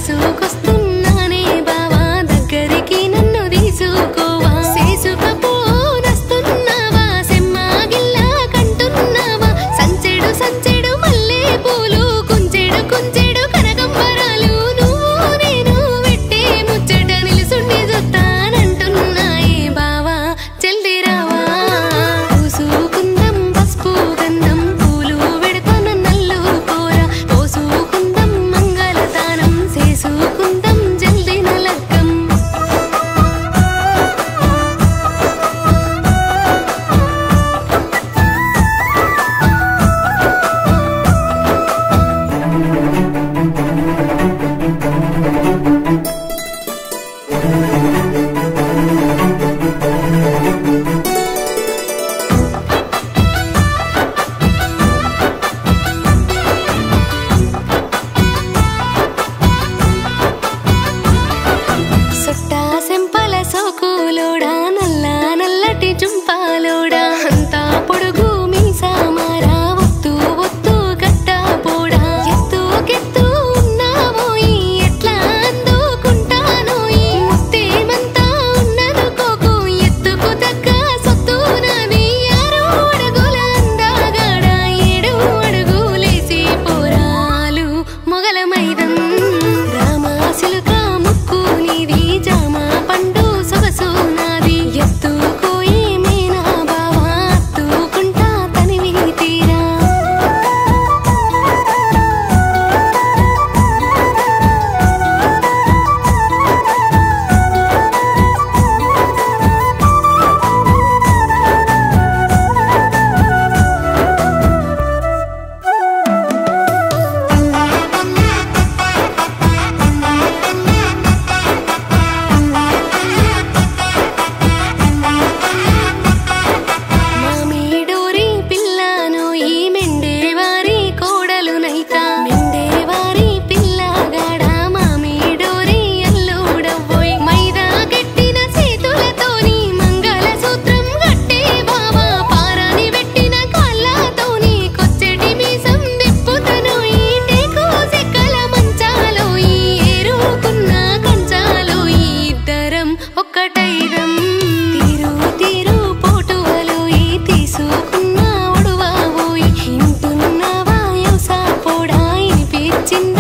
కాసుకొస్తున్నానే బావా దగ్గరికి నన్ను తీసుకోవా చేసుకపోనస్తున్నావా సెమ్మాగిల్లా కంటున్నావా సంచెడు సంచెడు మల్లె పూలు కుంచెడు కుంచెడు కనకంబరాలు నువ్వు నేను పెట్టే ముచ్చట నిలుసుండి చూస్తానంటున్నాయే బావా జల్ది రావా పూసుకుందాం పసుపు గంధం పూలు పెడతాన నల్లు కూర పోసుకుందాం మంగళతానం చేసుకుందాం జల్ది నలగ్గం సొట్టా సెంపల సోకులోడా నల్ల నల్లటి జుంపాలోడా అంతా పొడుగు మీసామారా ఒత్తు ఒత్తు గట్ట పోడా ఎత్తుకెత్తు ఉన్నావోయి ఎట్లా అందుకుంటానోయి ముత్తేమంతా ఉన్ననుకోకు ఎత్తుకు తగ్గ సొత్తు నాది 6 అడుగుల అందగాడ 7 అడుగులేసి పోరాలు మొగల మైదం రామాసిలుక ముక్కు నీది జామ పండు సొగసు నాది ఎత్తుకోయి మేనా బావా అత్తుకుంటా తనివి తీరా మామిడోరి పిల్లను ఈ మెండేవారి కోడలు నైతా మెండేవారి పిల్లగాడ మామిడోరి అల్లుడవ్వోయ్ మైదా గట్టిన చేతులతోని మంగళసూత్రం గట్టే బావా పారాని పెట్టిన కాళ్ళతోని కొచ్చెటి మీసం దిప్పుతనోయి టేకు సెక్కల మంచాలోయి ఏరుకున్న కంచాలోయి ఇద్దరం ఒక్కటైదం తీరు తీరు పోటువలోయి తీసుకున్న ఒడువావోయి ఇంటున్నావా యోసా పోడా ఇనిపించింది